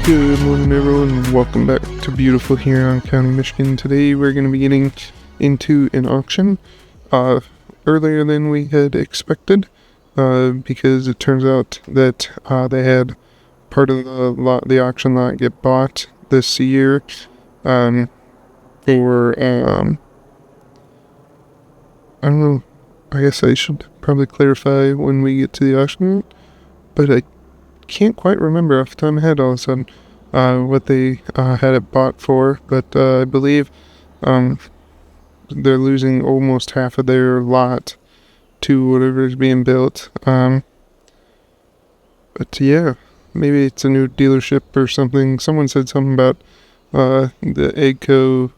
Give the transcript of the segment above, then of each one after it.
Good morning, everyone. Welcome back to beautiful Huron County, Michigan. Today we're going to be getting into an auction earlier than we had expected because it turns out that they had part of the auction lot get bought this year for I don't know. I guess I should probably clarify when we get to the auction, but I can't quite remember off the top of my head all of a sudden what they had it bought for, but I believe they're losing almost half of their lot to whatever is being built. But yeah, maybe it's a new dealership or something. Someone said something about the Egco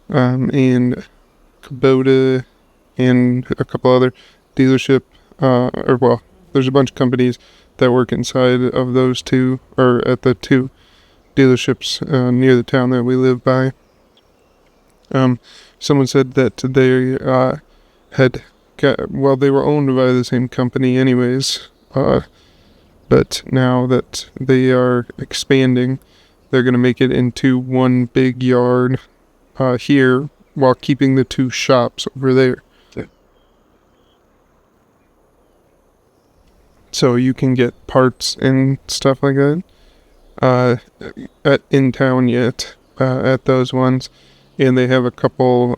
and Kubota and a couple other dealership, there's a bunch of companies that work inside of those two, or at the two dealerships near the town that we live by. Someone said that they they were owned by the same company anyways, but now that they are expanding, they're going to make it into one big yard here while keeping the two shops over there. So you can get parts and stuff like that in town yet at those ones, and they have a couple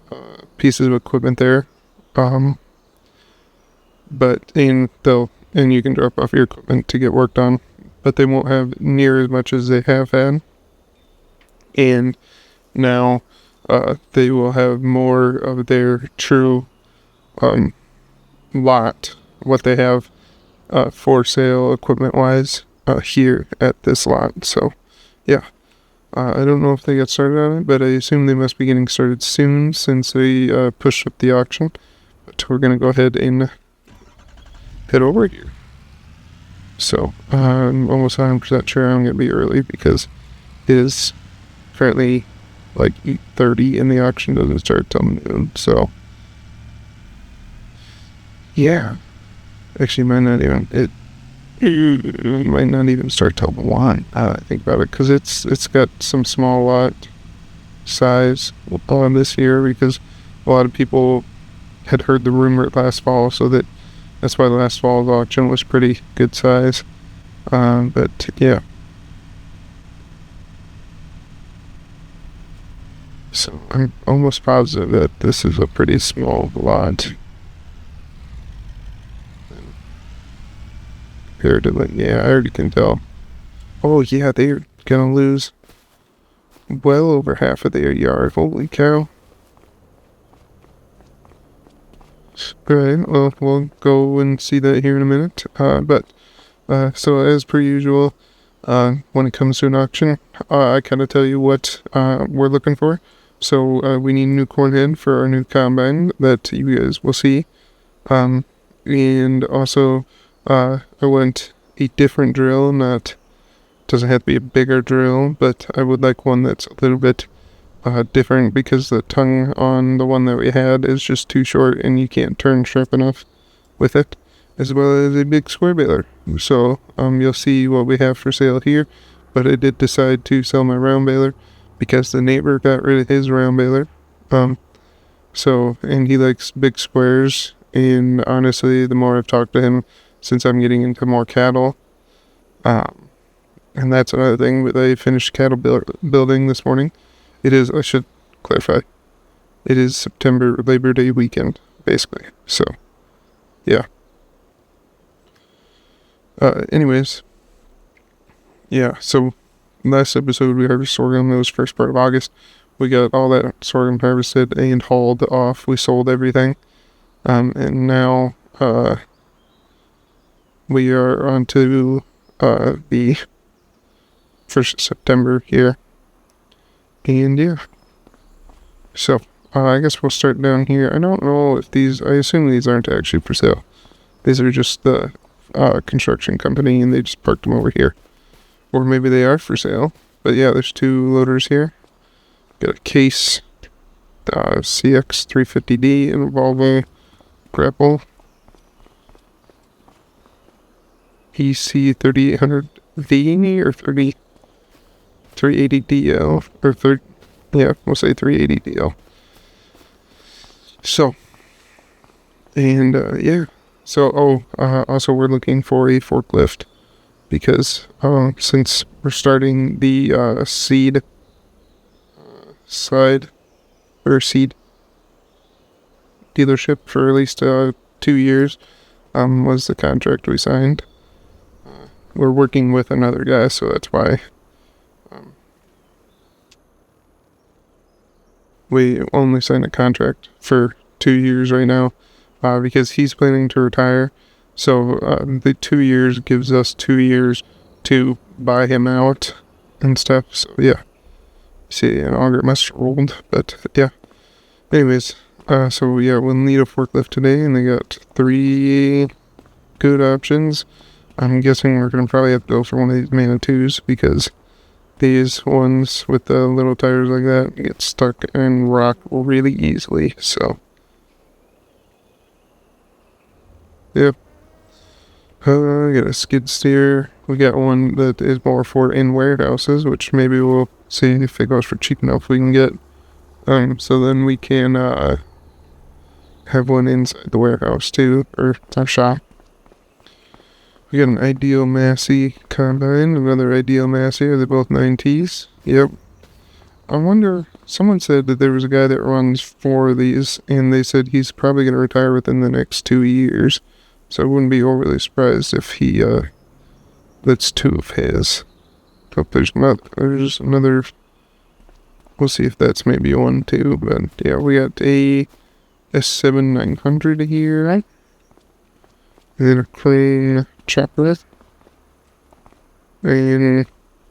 pieces of equipment there. And you can drop off your equipment to get work done, but they won't have near as much as they have had. And now they will have more of their true lot, what they have for sale equipment-wise here at this lot. So, yeah. I don't know if they got started on it, but I assume they must be getting started soon since they pushed up the auction. But we're going to go ahead and head over here. So, I'm almost 100% sure I'm going to be early because it is currently like 8:30 and the auction doesn't start till noon. So, yeah. Actually, might not even start till 1. I think about it, because it's got some small lot size on this year, because a lot of people had heard the rumor last fall, so that's why the last fall's auction was pretty good size. But yeah. So I'm almost positive that this is a pretty small lot. Yeah, I already can tell. Oh yeah, they're gonna lose well over half of their yard. Holy cow. Alright, well, we'll go and see that here in a minute. So as per usual, when it comes to an auction, I kind of tell you what we're looking for. So we need a new corn head for our new combine that you guys will see. And also, I want a different drill, doesn't have to be a bigger drill, but I would like one that's a little bit different, because the tongue on the one that we had is just too short and you can't turn sharp enough with it, as well as a big square baler. So you'll see what we have for sale here, but I did decide to sell my round baler because the neighbor got rid of his round baler. And he likes big squares, and honestly, the more I've talked to him, since I'm getting into more cattle, and that's another thing, but I finished cattle building this morning. I should clarify, it is September Labor Day weekend, basically, so, yeah. Anyways, yeah, so last episode we harvested sorghum. It was first part of August. We got all that sorghum harvested and hauled off. We sold everything, and now, we are on to the 1st of September here. And yeah. So, I guess we'll start down here. I don't know if I assume these aren't actually for sale. These are just the construction company, and they just parked them over here. Or maybe they are for sale. But yeah, there's two loaders here. Got a Case CX 350D and a Volvo Grapple EC 3800 V or 30. 380DL, or we'll say 380DL. So, and also we're looking for a forklift because since we're starting the seed dealership for at least 2 years, was the contract we signed. We're working with another guy, so that's why we only signed a contract for 2 years right now, because he's planning to retire. So the 2 years gives us 2 years to buy him out and stuff. So yeah, see, an auger must have rolled, but yeah. Anyways, so yeah, we'll need a forklift today, and they got 3 good options. I'm guessing we're gonna probably have to go for one of these Manitous because these ones with the little tires like that get stuck and rock really easily. So, yep. We got a skid steer. We got one that is more for in warehouses, which maybe we'll see if it goes for cheap enough we can get. So then we can have one inside the warehouse too, or our shop. We got an Ideal Massey combine, another Ideal Massey. Are they both 9Ts? Yep. I wonder, someone said that there was a guy that runs 4 of these, and they said he's probably going to retire within the next 2 years. So I wouldn't be overly surprised if he, that's 2 of his. So there's another, we'll see if that's maybe 1 too, but yeah, we got a S7 900 here. And then a Clay Chopper. And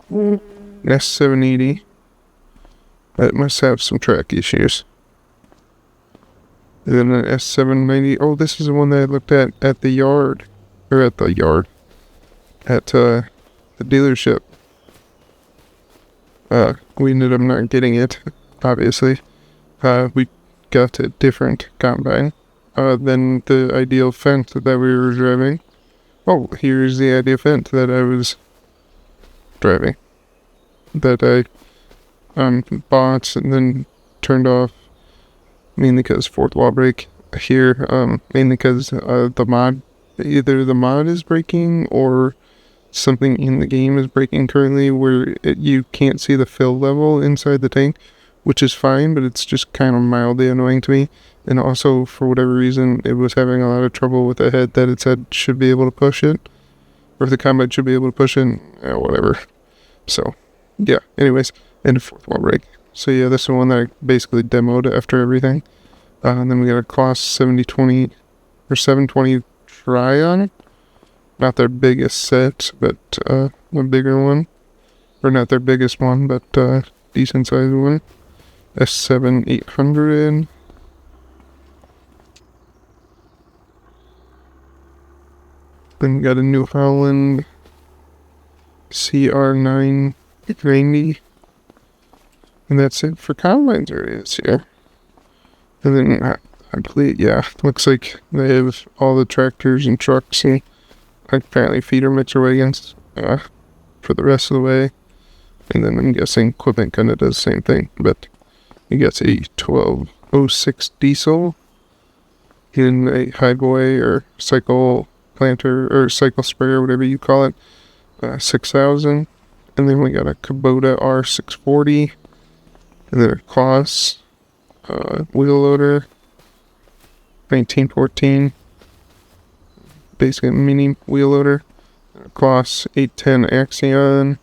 an S780. That must have some track issues. And then an S790. Oh, this is the one that I looked at the yard. Or at the yard. At the dealership. We ended up not getting it, obviously. We got a different combine than the Ideal Fendt that we were driving. Oh, here's the Ideal Fendt that I was driving. That I bought and then turned off, mainly because 4th wall brake here, mainly because either the mod is breaking or something in the game is breaking currently where you can't see the fill level inside the tank, which is fine, but it's just kind of mildly annoying to me. And also, for whatever reason, it was having a lot of trouble with the head that it said should be able to push it, or if the combat should be able to push it, whatever. So, yeah, anyways, and a 4th wall brake. So yeah, this is the one that I basically demoed after everything. And then we got a Kloss 7020 or 720 Tri on it. Not their biggest set, but a bigger one. Or not their biggest one, but decent sized one. S7 800. Then we got a New Holland CR9 90. And that's it for combines areas here. And then I believe, yeah, looks like they have all the tractors and trucks and apparently feeder mixer wagons for the rest of the way. And then I'm guessing equipment kind of does the same thing, but you got a 1206 diesel in a highboy or cycle planter or cycle sprayer, whatever you call it, 6,000. And then we got a Kubota R640, and then a Kloss wheel loader, 1914, basically a mini wheel loader, a Kloss 810 Axion,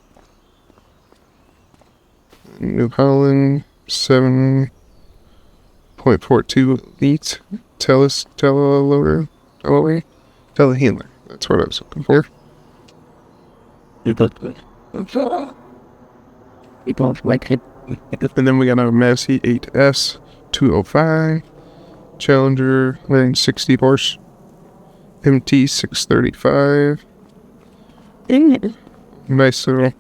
New Holland 7.42 Elite telehandler. That's what I was looking for. And then we got a Massey 8S 205 Challenger 960 horse MT 635. Nice little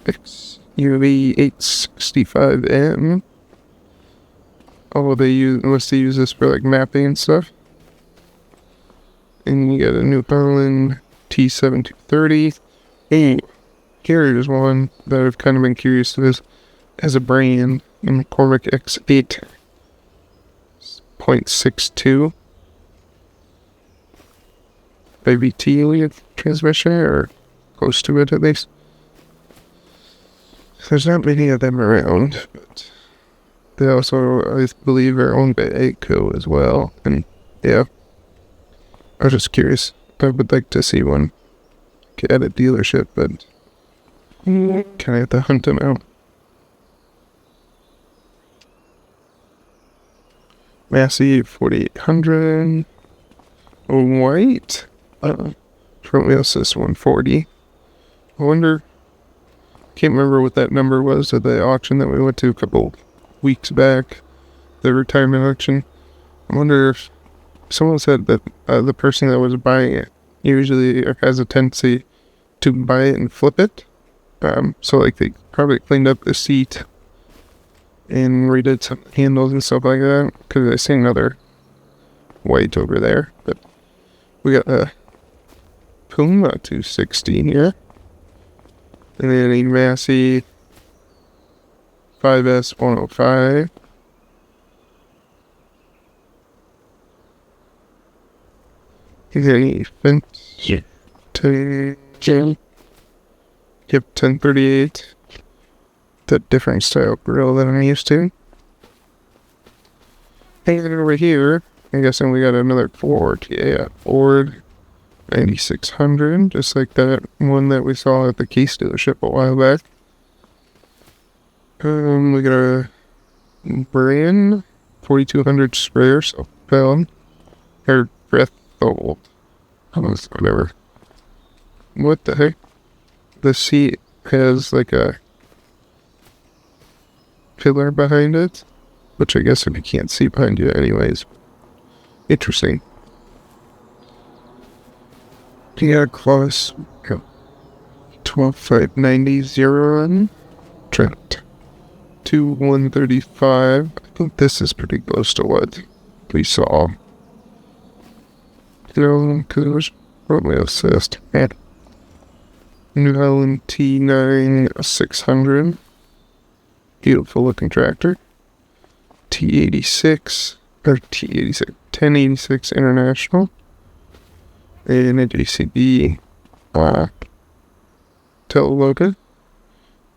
XUV 865M. Oh, unless they use this for like mapping and stuff. And you got a New Holland T7 230. here's one that I've kind of been curious with as a brand. McCormick X8.62 ABT transmission, or close to it at least. There's not many of them around, but they also, I believe, are owned by ACO as well. And yeah, I was just curious. I would like to see one at a dealership, but kind of have to hunt them out. Massey 4800. White. Front wheel assist 140. I wonder. Can't remember what that number was at the auction that we went to a couple weeks back. The retirement auction. I wonder if someone said that the person that was buying it usually has a tendency to buy it and flip it. So like they probably cleaned up the seat and redid some handles and stuff like that. Because I see another white over there. But we got a Puma 260 here. And then a Massey 5S 105. Is there any fence? Yeah. Yep, 1038. The different style grill that I'm used to. And over here, I guess then we got another Ford. Yeah, Ford 9600, just like that one that we saw at the Case dealership a while back. We got a brand 4200 sprayer, so pound. Or breath old. Whatever. What the heck? The seat has like a pillar behind it, which I guess if you can't see behind you anyways. Interesting. Yeah, close. 12590 zero Trent 2135. I think this is pretty close to what we saw. Because probably assist. New Holland T9 600. Beautiful looking tractor. T86 or T86 1086 International. And a JCB tail logo.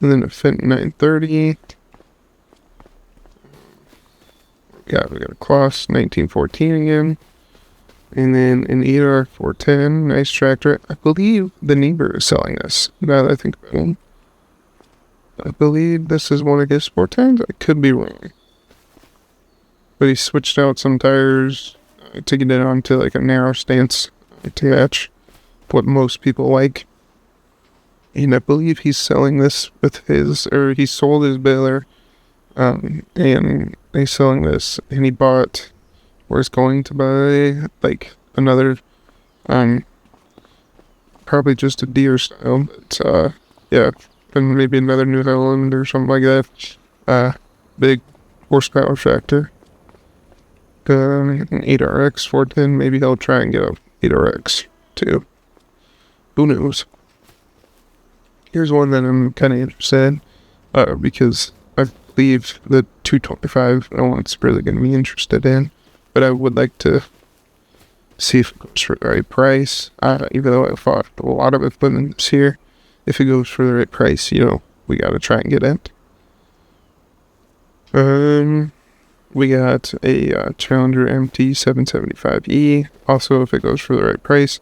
And then a Fenton 930. Yeah, we got a Kloss 1914 again. And then an ER 410, nice tractor. I believe the neighbor is selling this, now that I think about it. I believe this is one of his 410s. I could be wrong. But he switched out some tires to get it onto like a narrow stance to match what most people like. And I believe he's selling this with his, or he sold his baler, and he's selling this, and he bought, or is going to buy, like, another, probably just a deer style, but, yeah, and maybe another New Holland or something like that. Big horsepower factor. An 8RX 410, maybe he'll try and get a 8RX too. Who knows? Here's one that I'm kind of interested in, because I believe the 225 no one's really going to be interested in, but I would like to see if it goes for the right price. Even though I thought a lot of equipment's here, if it goes for the right price, you know, we got to try and get it. We got a Challenger MT 775E. Also, if it goes for the right price,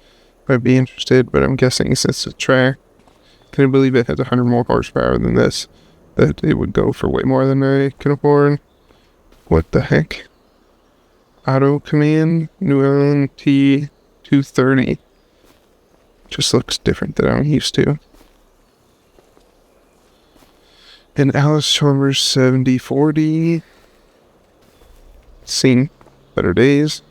I'd be interested, but I'm guessing since it's a track, can I believe it has 100 more horsepower than this, that it would go for way more than I can afford. What the heck? Auto Command New Holland T230. Just looks different than I'm used to. And Alice Chalmers 7040. Seen better days.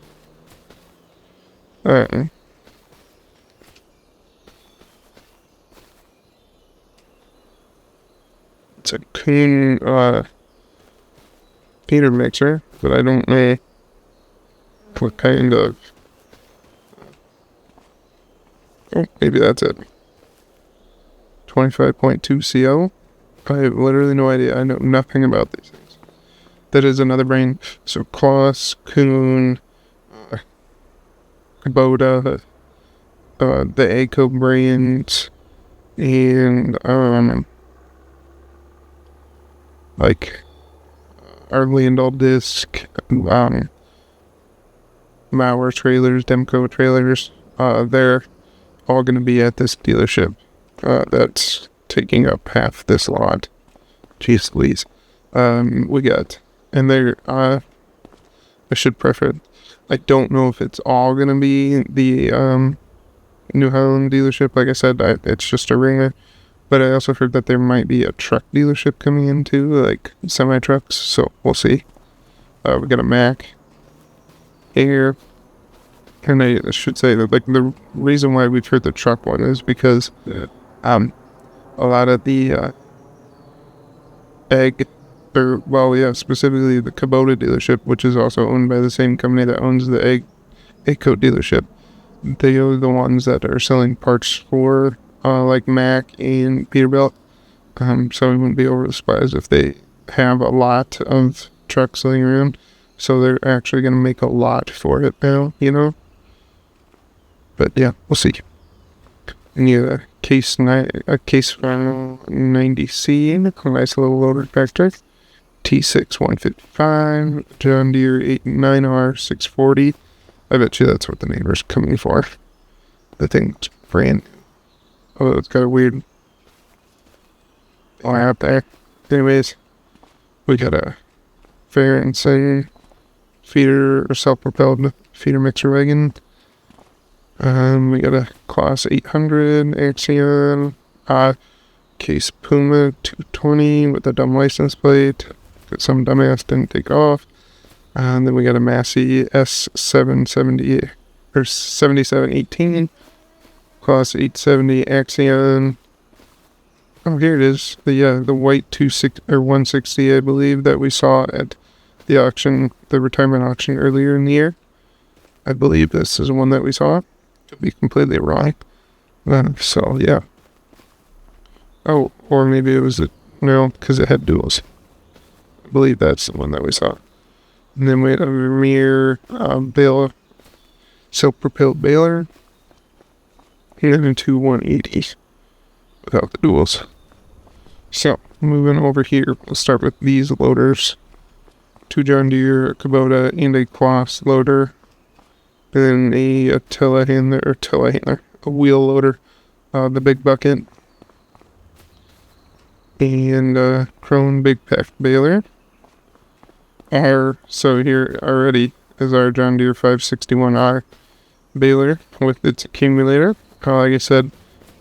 It's a Coon peanut mixer, but I don't know what kind of. Oh, maybe that's it. 25.2 CO. I have literally no idea. I know nothing about these things. That is another brand. So Kloss, Kuhn, Kubota, the Eco brand, and like our Landau disc, Mauer trailers, Demco trailers. They're all going to be at this dealership. That's taking up half this lot. Jeez Louise. We got, and they're, I should preface, I don't know if it's all going to be the, New Holland dealership. Like I said, it's just a ringer. But I also heard that there might be a truck dealership coming in too, like semi-trucks. So we'll see. We got a Mack here. And I should say that, like, the reason why we've heard the truck one is because a lot of the specifically the Kubota dealership, which is also owned by the same company that owns the Egco dealership. They are the ones that are selling parts for like Mack and Peterbilt. So we wouldn't be overly surprised if they have a lot of trucks laying around. So they're actually going to make a lot for it now, you know? But yeah, we'll see. And yeah, case 90C, nice little loader tractor. T6 155, John Deere 89R 640. I bet you that's what the neighbor's coming for. The thing's brand new. Oh, it's got a weird line out there. Anyways, we got a fair and sane feeder or self-propelled feeder mixer wagon. We got a Class 800 Axion, Case Puma 220 with a dumb license plate that some dumbass didn't take off. And then we got a Massey S770 or 7718, Class 870 Axion. Oh, here it is. The white 160, I believe, that we saw at the auction, the retirement auction earlier in the year. I believe this is the one that we saw. Could be completely wrong. So yeah. Oh, or maybe it was because it had duals. I believe that's the one that we saw. And then we had a Vermeer baler, self-propelled baler, and then two 180s without the duals. So moving over here, we'll start with these loaders. Two John Deere, a Kubota, and a Kloss loader. Then a wheel loader, the big bucket, and a Krone big pack baler. So here already is our John Deere 561R baler with its accumulator. Like I said,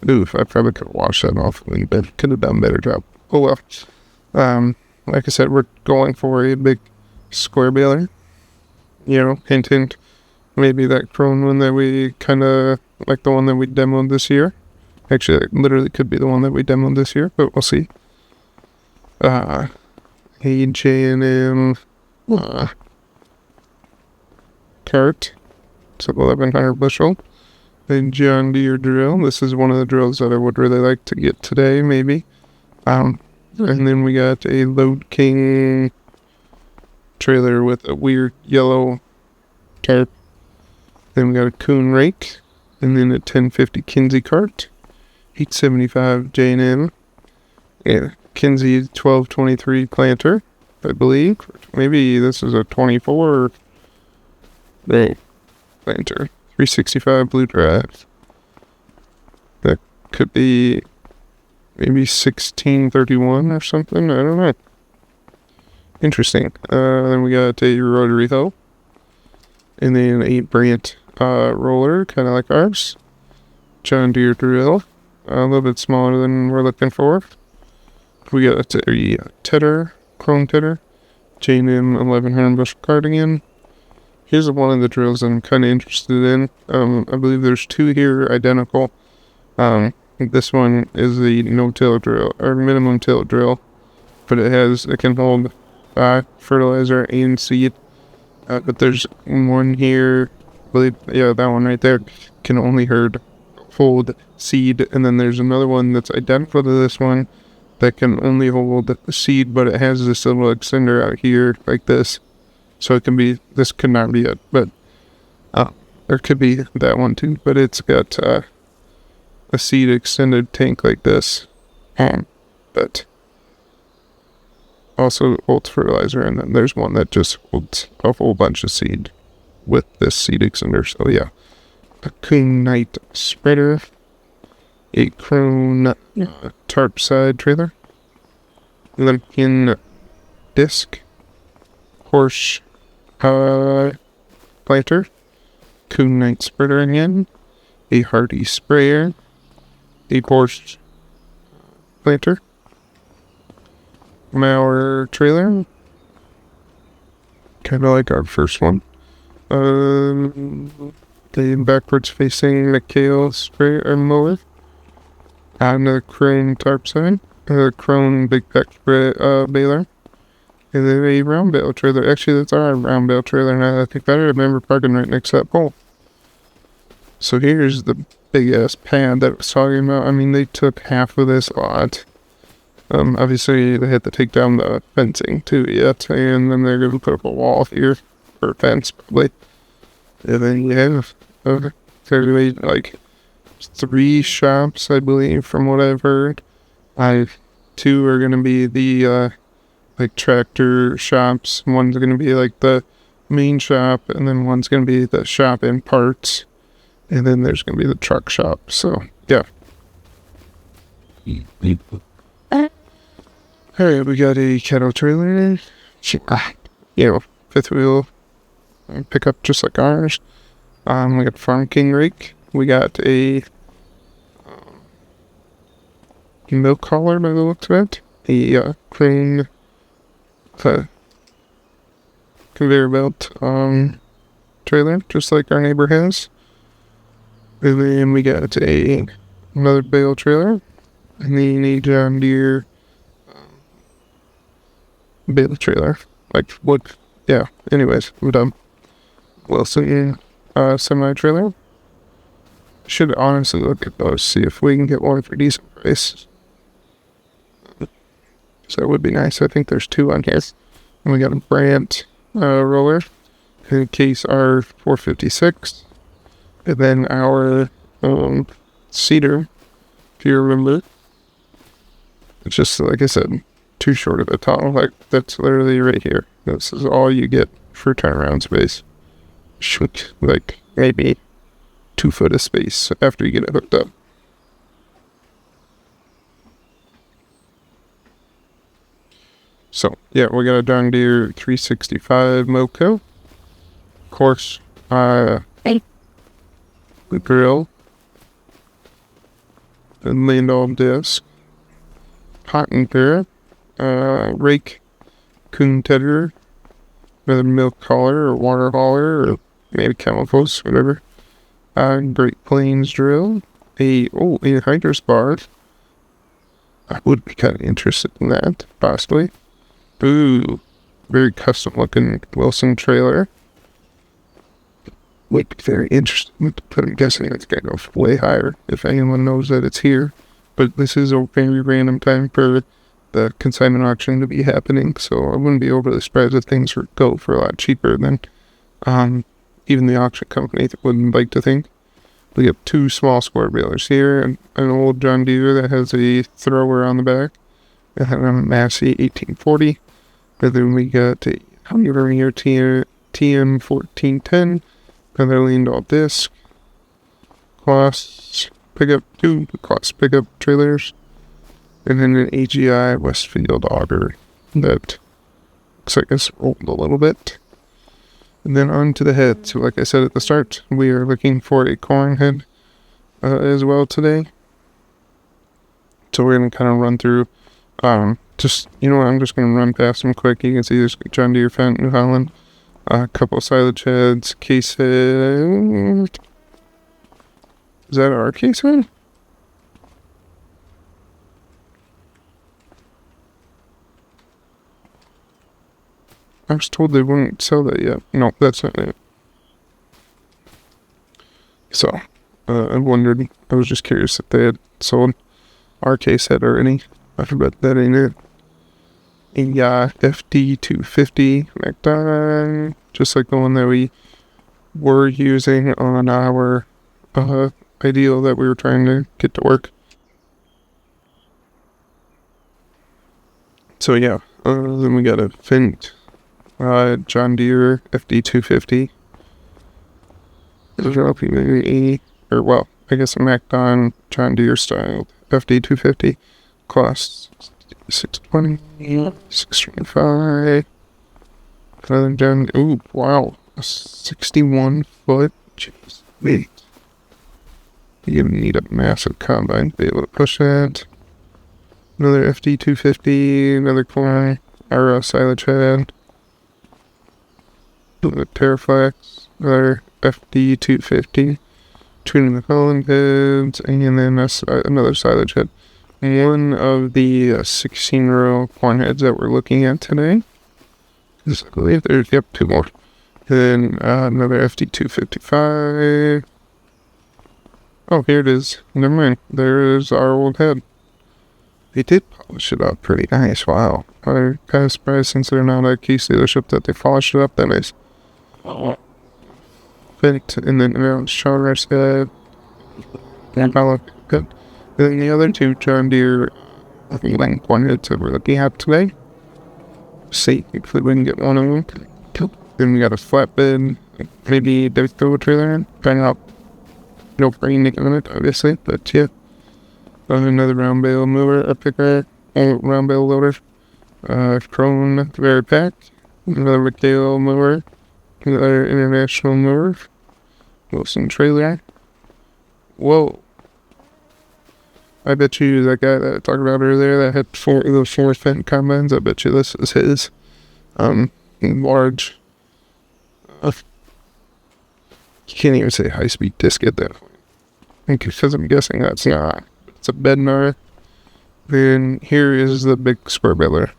I probably could have washed that off a little bit. Could have done a better job. Oh well. Like I said, we're going for a big square baler. Hint, hint. Maybe that Krone one that we kind of like, the one that we demoed this year. Actually, it literally could be the one that we demoed this year, but we'll see. H&M cart. It's a 1100 bushel. A John Deere drill. This is one of the drills that I would really like to get today, maybe. And then we got a Load King trailer with a weird yellow tarp. Then we got a Kuhn rake, and then a 1050 Kinsey cart, 875 J&M, yeah, Kinsey 1223 planter, I believe. Maybe this is a 24 planter, 365 blue drive. That could be maybe 1631 or something. I don't know. Interesting. Then we got a rotary hoe. And then a Brandt roller, kind of like ours. John Deere drill, a little bit smaller than we're looking for. We got a tedder, Krone tedder, J&M 1100 bushel cardigan. Here's one of the drills that I'm kind of interested in. I believe there's two here identical. This one is the no-till drill, or minimum till drill, but it can hold fertilizer and seed. But there's one here, I believe, that one right there can only hold seed, and then there's another one that's identical to this one that can only hold the seed, but it has this little extender out here like this. So it can be, this could not be it, but there could be that one too, but it's got a seed extended tank like this. But also holds fertilizer, and then there's one that just holds a whole bunch of seed with this seed extender. So yeah, a Consignment spreader, a Crone tarp side trailer, Lincoln disc, horse planter, Consignment spreader again, a Hardy sprayer, a horse planter, mower trailer, kind of like our first one. The backwards facing McHale sprayer and mower, and a Crane tarp sign, a Crone big pack baler, and then a round bale trailer. Actually, that's our round bale trailer now that I think about it. I remember parking right next to that pole. So here's the big ass pad that I was talking about. I mean, they took half of this lot. Obviously they had to take down the fencing too yet, and then they're gonna put up a wall here, or a fence probably. And then you have clearly like 3 shops, I believe, from what I've heard. 2 are gonna be the like tractor shops. One's gonna be like the main shop, and then one's gonna be the shop in parts, and then there's gonna be the truck shop. So yeah. Alright, we got a cattle trailer, fifth wheel pickup just like ours. We got Farm King rake. We got a milk hauler by the looks of it. A crane conveyor belt trailer, just like our neighbor has. And then we got another bale trailer. And then a John Deere bale trailer. Like, what? Yeah, anyways, we're done. Wilson semi trailer. Should honestly look at those, see if we can get one for a decent price. So it would be nice. I think there's 2 on here. And we got a Brandt roller, in case R456. And then our cedar, if you remember. It's just, like I said, too short of a tunnel. Like, that's literally right here. This is all you get for turnaround space. Should, like, maybe 2 foot of space after you get it hooked up. So, yeah, we got a John Deere 365 Moco. Of course, the grill. The Landau disc. Cotton pair. Rake. Coon tedder. Another milk hauler or water hauler or maybe chemicals, whatever. Great Plains drill. A hydros bar. I would be kind of interested in that, possibly. Ooh, very custom looking Wilson trailer. Would be very interesting, but I'm guessing it's going to go way higher if anyone knows that it's here. But this is a very random time for the consignment auction to be happening, so I wouldn't be overly surprised if things would go for a lot cheaper than even the auction company would like to think. We have 2 small square balers here, and an old John Deere that has a thrower on the back, and a Massey 1840. And then we got a Hungarian TM1410, another Landau disc, Kloss pickup, 2 Kloss pickup trailers, and then an AGI Westfield auger that looks like it's rolled a little bit. And then on to the head. So like I said at the start, we are looking for a corn head as well today. So we're going to kind of run through, I'm just going to run past them quick. You can see there's John Deere Fendt, New Holland, a couple silage heads, case head. Is that our case head? I was told they wouldn't sell that yet. No, that's not it. So, I was just curious if they had sold our case head already. I bet that ain't it. A FD250 MacDon, just like the one that we were using on our ideal that we were trying to get to work. So yeah, then we got a Fint John Deere FD250. Or well, I guess a MacDon John Deere style FD250 costs $620, $625. Another John. Ooh, wow, a 61 foot. Jeez, wait. You're gonna need a massive combine to be able to push that. Another FD250, another corner, our silage head. Another Terraflex, another FD250, tuning the Holland heads, and then another silage head. One of the 16-row corn heads that we're looking at today. I believe there's, two more. Then another FD255. Oh, here it is. Never mind. There's our old head. They did polish it up pretty nice. Wow. I'm kind of surprised since they're not a case dealership that they polished it up that nice. Perfect. And then now it's Charles head. Good. And then the other two John Deere corn heads that we're looking at today. See if we can get one of them. Then we got a flatbed. Maybe there's throw a trailer in. Find out. No brain in it, obviously, but yeah. Another round bale mower, a picker, round bale loader, Krone Very Pack, another McHale mower, another International mower, Wilson trailer. Whoa. I bet you that guy that I talked about earlier that had those four Fendt combines, I bet you this is his, large, you can't even say high-speed disc at that point. Because I'm guessing that's not. It's a Bednar. Then here is the big square baler.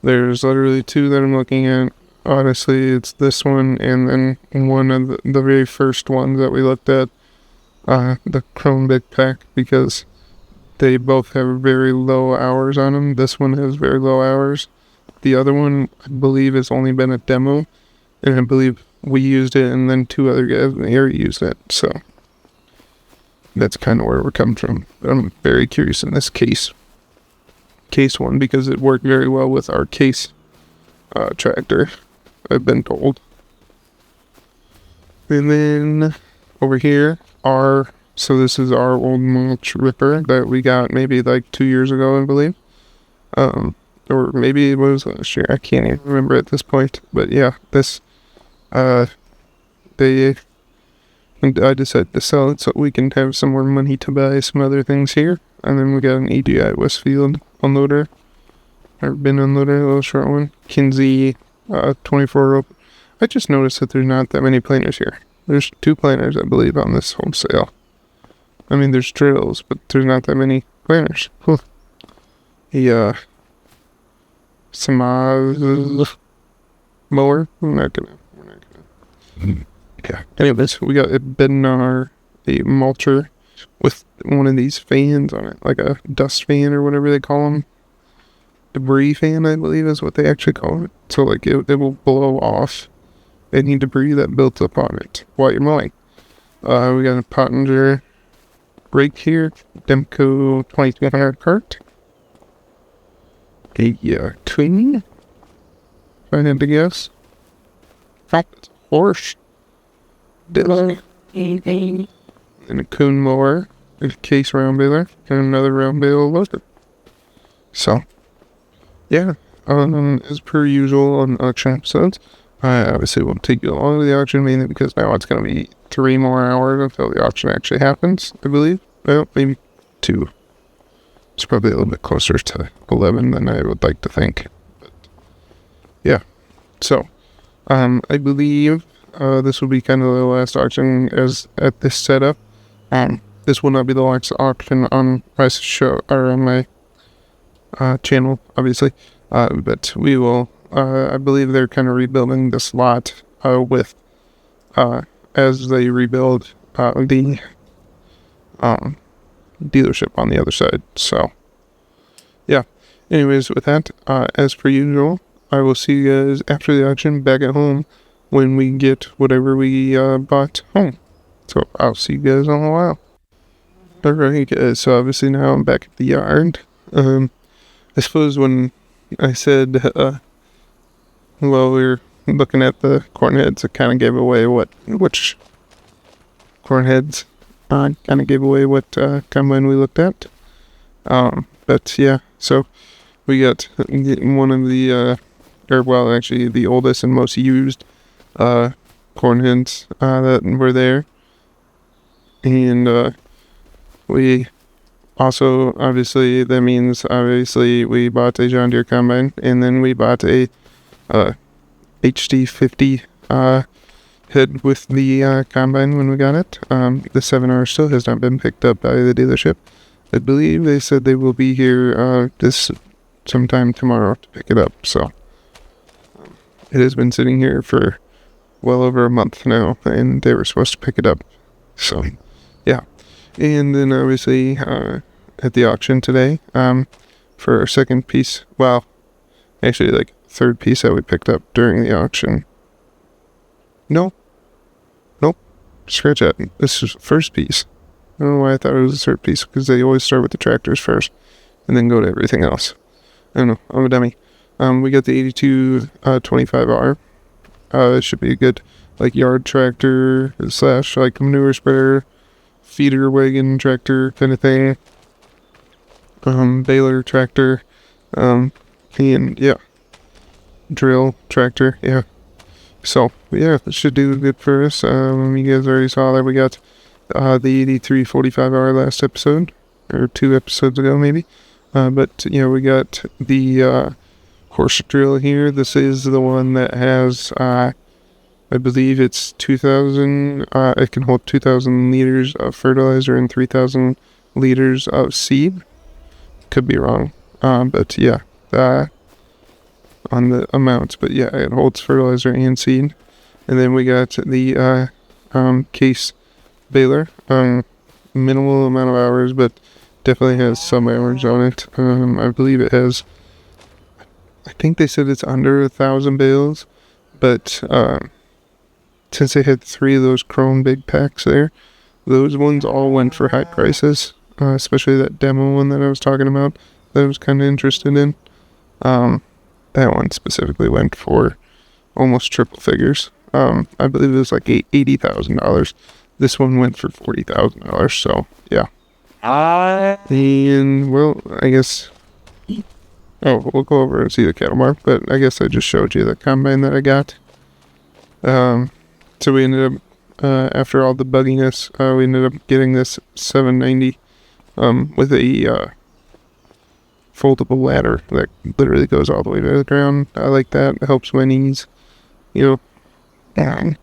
There's literally two that I'm looking at. Honestly, it's this one and then one of the very first ones that we looked at, the Chrome Big Pack, because they both have very low hours on them. This one has very low hours. The other one, I believe, has only been a demo, and I believe we used it, and then two other guys in the area used it, so that's kind of where we're coming from. I'm very curious in this case one, because it worked very well with our case tractor, I've been told. And then over here so this is our old mulch ripper that we got maybe like 2 years ago, I believe. Or maybe it was last year. I can't even remember at this point. But yeah, this, I decided to sell it so we can have some more money to buy some other things here. And then we got an EGI Westfield unloader, or bin unloader, a little short one. Kinsey 24 rope. I just noticed that there's not that many planers here. There's 2 planers, I believe, on this whole sale. I mean, there's drills, but there's not that many planners. Cool. Samaz mower. We're not gonna. Yeah. Anyways, we got a Bednar, a mulcher with one of these fans on it, like a dust fan or whatever they call them. Debris fan, I believe, is what they actually call it. So, like, it will blow off any debris that built up on it while you're mowing. We got a Pottinger rake here, Demco 2200 cart. A twin, if I had to guess. Fact, horse. And a coon mower, a case round baler, and another round baler loader. So, yeah, as per usual on auction episodes, I obviously won't take you along with the auction, mainly because now it's going to be 3 more hours until the auction actually happens, I believe. Well, maybe 2. It's probably a little bit closer to 11 than I would like to think. But, yeah, so, I believe this will be kind of the last auction as at this setup. This will not be the last auction on my show, or on my channel, obviously. But we will, I believe they're kind of rebuilding this lot with, as they rebuild the dealership on the other side. So, yeah. Anyways, with that, as per usual, I will see you guys after the auction back at home when we get whatever we bought home. So, I'll see you guys in a while. Alright, guys, so obviously now I'm back at the yard. I suppose when I said, while we were looking at the corn heads, it kind of gave away which corn heads kind of gave away what combine we looked at. But yeah, so we got one of the, actually the oldest and most used corn heads that were there. And we also, obviously, that means we bought a John Deere combine, and then we bought a HD50 head with the combine when we got it. The 7R still has not been picked up by the dealership. I believe they said they will be here this sometime tomorrow to pick it up. So it has been sitting here for well over a month now, and they were supposed to pick it up. So yeah. And then obviously at the auction today, for our second piece, well, actually like third piece that we picked up during the auction. Nope, scratch that. This is first piece. I don't know why I thought it was the third piece, because they always start with the tractors first and then go to everything else. I don't know, I'm a dummy. We got the 82 25R. It should be a good like yard tractor / like manure spreader, feeder wagon tractor kind of thing. Baler tractor, and yeah, drill tractor, yeah. So yeah, this should do good for us. You guys already saw that we got the 83 45R last episode, or 2 episodes ago maybe. But yeah, we got the horse drill here. This is the one that has I believe it's 2,000, it can hold 2,000 liters of fertilizer and 3,000 liters of seed. Could be wrong, but yeah, on the amounts, but yeah, it holds fertilizer and seed. And then we got the case baler, minimal amount of hours, but definitely has some hours on it. I believe it has, I think they said it's under 1,000 bales, but since they had 3 of those chrome big packs there, those ones all went for high prices, especially that demo one that I was talking about that I was kind of interested in. That one specifically went for almost triple figures. I believe it was like $80,000. This one went for $40,000, so yeah. And, well, I guess, we'll go over and see the cattle mark, but I guess I just showed you the combine that I got. So we ended up, after all the bugginess, we ended up getting this 790 with a foldable ladder that literally goes all the way to the ground. I like that. It helps my knees, And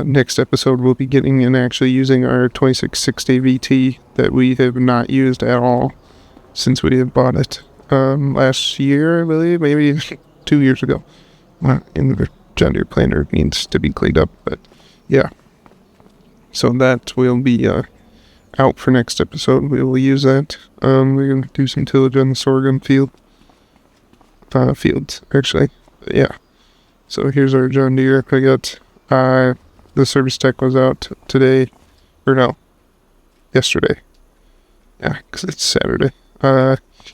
next episode, we'll be getting and actually using our 2660 VT that we have not used at all since we have bought it last year, I believe, maybe 2 years ago. In the John Deere planter needs to be cleaned up, but yeah. So that will be out for next episode. We will use that. We're going to do some tillage on the sorghum fields, actually. But yeah. So here's our John Deere. I got, the service tech was out today, or no, yesterday. Yeah, because it's Saturday.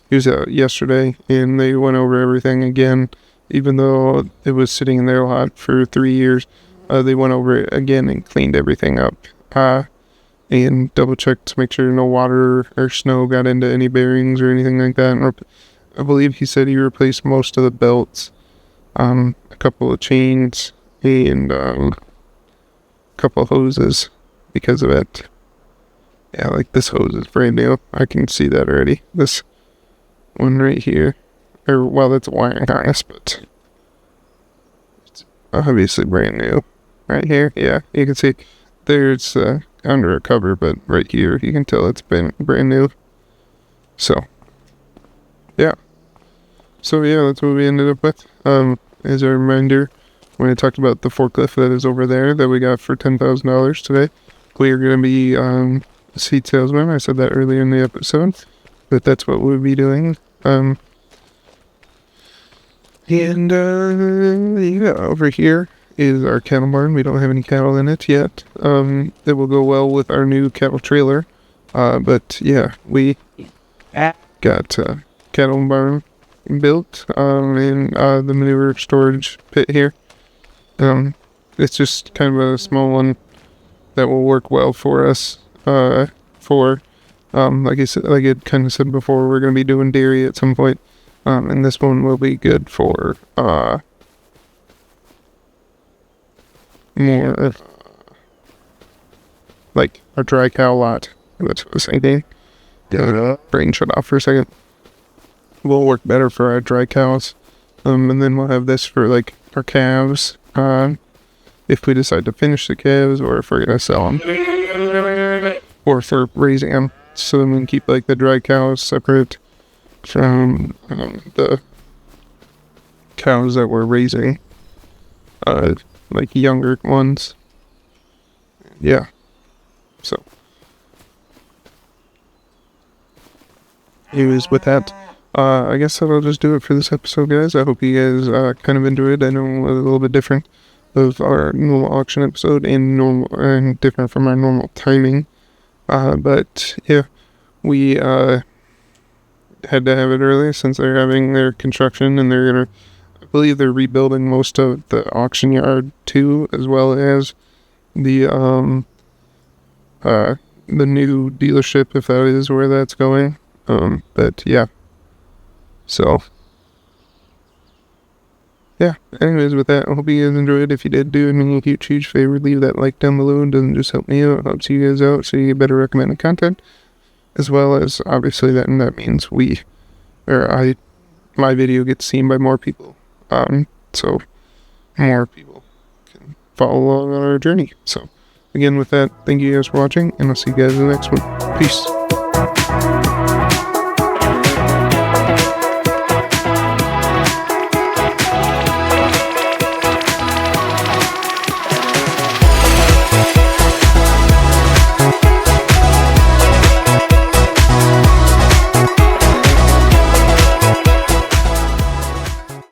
He was out yesterday, and they went over everything again. Even though it was sitting in their lot for 3 years, they went over it again and cleaned everything up. And double checked to make sure no water or snow got into any bearings or anything like that. I believe he said he replaced most of the belts, a couple of chains, and a couple of hoses because of it. Yeah, like this hose is brand new. I can see that already. This one right here. Well, it's a wiring harness, but it's obviously brand new. Right here, yeah, you can see there's under a cover, but right here, you can tell it's been brand new. So, yeah. So, yeah, that's what we ended up with. As a reminder, when I talked about the forklift that is over there that we got for $10,000 today, we are going to be seed salesman. I said that earlier in the episode, but that's what we'll be doing. And yeah, over here is our cattle barn. We don't have any cattle in it yet. It will go well with our new cattle trailer. But yeah, we got cattle barn built in the manure storage pit here. It's just kind of a small one that will work well for us. For like I said, like I kind of said before, we're gonna be doing dairy at some point. And this one will be good for more like our dry cow lot. That's what I was saying. Brain shut off for a second. Will work better for our dry cows. And then we'll have this for like our calves. If we decide to finish the calves, or if we're gonna sell them, or if we're raising them, so then we can keep like the dry cows separate from the cows that we're raising, like younger ones. Yeah. So, anyways, with that, I guess that'll just do it for this episode, guys. I hope you guys kind of enjoyed. I know it was a little bit different of our normal auction episode and different from our normal timing. But yeah, we had to have it early since they're having their construction, and I believe they're rebuilding most of the auction yard too, as well as the new dealership, if that is where that's going. But yeah. So yeah, anyways, with that, I hope you guys enjoyed. If you did, do me a huge favor, leave that like down below. It doesn't just help me out, it helps you guys out so you get better recommended content, as well as obviously that means my video gets seen by more people, so more people can follow along on our journey. So again, with that, thank you guys for watching, and I'll see you guys in the next one. Peace.